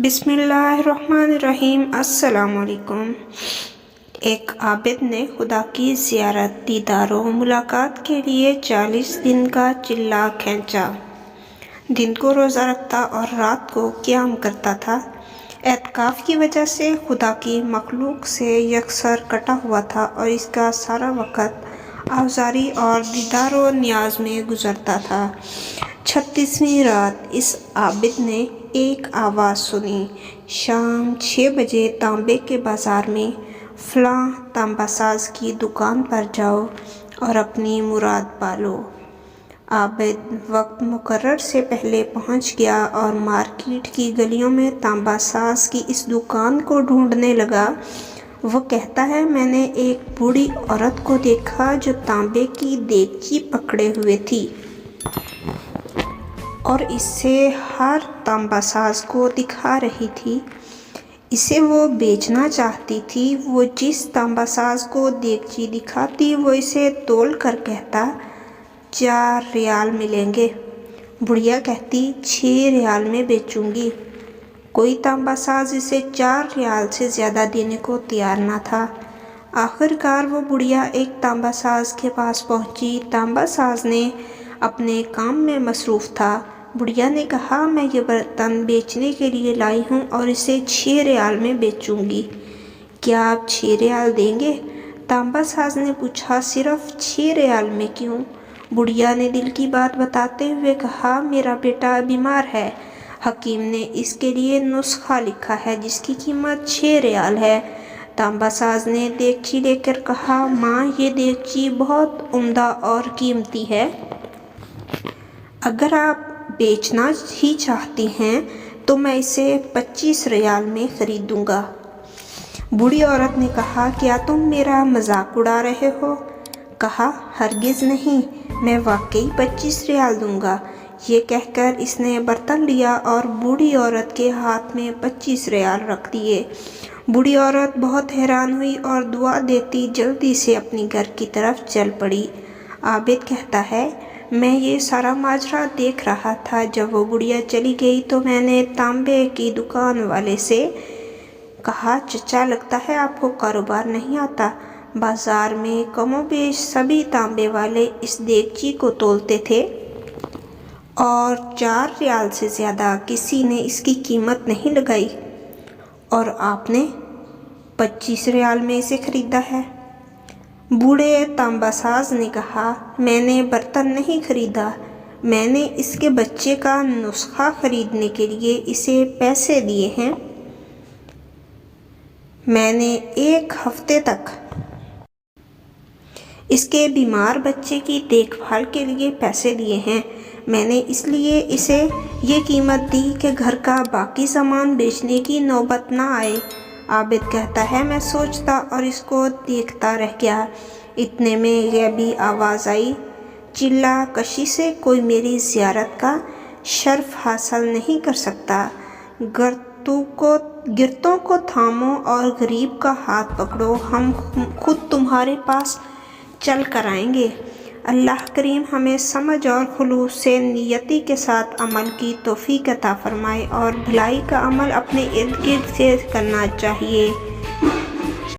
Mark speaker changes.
Speaker 1: बिस्मिल्लाहिर्रहमानिर्रहीम। अस्सलामुअलैकुम। एक आबिद ने खुदा की ज़ियारत, दीदार व मुलाकात के लिए 40 दिन का चिल्ला खींचा। दिन को रोज़ा रखता और रात को क़याम करता था। एतकाफ़ की वजह से खुदा की मखलूक से यकसर कटा हुआ था और इसका सारा वक़्त आज़ारी और दीदार व नियाज में गुज़रता था। 36वीं रात इस आबिद ने एक आवाज़ सुनी, शाम 6 बजे तांबे के बाज़ार में फ़लाँ तांबासाज की दुकान पर जाओ और अपनी मुराद पालो। आबिद वक्त मुकर्रर से पहले पहुंच गया और मार्केट की गलियों में तांबासाज की इस दुकान को ढूंढने लगा। वो कहता है, मैंने एक बूढ़ी औरत को देखा जो तांबे की देगची पकड़े हुए थी और इसे हर तांबासाज को दिखा रही थी। इसे वो बेचना चाहती थी। वो जिस तांबासाज को देगची दिखाती वो इसे तोल कर कहता, 4 रियाल मिलेंगे। बुढ़िया कहती, 6 रियाल में बेचूंगी। कोई तांबासाज इसे 4 रियाल से ज़्यादा देने को तैयार न था। आखिरकार वो बुढ़िया एक तांबासाज के पास पहुंची। तांबासाज ने अपने काम में मसरूफ़ था। बुढ़िया ने कहा, मैं ये बर्तन बेचने के लिए लाई हूँ और इसे 6 रियाल में बेचूंगी। क्या आप 6 रियाल देंगे? तांबासाज ने पूछा, सिर्फ 6 रियाल में क्यों? बुढ़िया ने दिल की बात बताते हुए कहा, मेरा बेटा बीमार है। हकीम ने इसके लिए नुस्खा लिखा है जिसकी कीमत 6 रियाल है। तांबासाज ने देगची लेकर कहा, माँ, ये देगची बहुत उम्दा और कीमती है। अगर आप बेचना ही चाहती हैं तो मैं इसे 25 रियाल में ख़रीदूँगा। बूढ़ी औरत ने कहा, क्या तुम मेरा मजाक उड़ा रहे हो? कहा, हरगिज़ नहीं, मैं वाकई 25 रियाल दूँगा। ये कहकर इसने बर्तन लिया और बूढ़ी औरत के हाथ में 25 रियाल रख दिए। बूढ़ी औरत बहुत हैरान हुई और दुआ देती जल्दी से अपनी घर की तरफ चल पड़ी। आबिद कहता है, मैं ये सारा माजरा देख रहा था। जब वो बुढ़िया चली गई तो मैंने तांबे की दुकान वाले से कहा, चचा, लगता है आपको कारोबार नहीं आता। बाज़ार में कमोबेश सभी तांबे वाले इस देगची को तोलते थे और 4 रियाल से ज़्यादा किसी ने इसकी कीमत नहीं लगाई और आपने 25 रियाल में इसे ख़रीदा है। बूढ़े तांबासाज ने कहा, मैंने बर्तन नहीं ख़रीदा, मैंने इसके बच्चे का नुस्खा ख़रीदने के लिए इसे पैसे दिए हैं। मैंने 1 हफ्ते तक इसके बीमार बच्चे की देखभाल के लिए पैसे दिए हैं। मैंने इसलिए इसे ये कीमत दी कि घर का बाकी सामान बेचने की नौबत ना आए। आबिद कहता है, मैं सोचता और इसको देखता रह गया। इतने में गैबी आवाज़ आई, चिल्ला कशी से कोई मेरी ज़ियारत का शर्फ हासिल नहीं कर सकता। गिरतों को थामो और गरीब का हाथ पकड़ो, हम खुद तुम्हारे पास चल कर आएंगे। अल्लाह करीम हमें समझ और खुलूस से नियति के साथ अमल की तौफीक अता फरमाए और भलाई का अमल अपने इर्द गिर्द से करना चाहिए।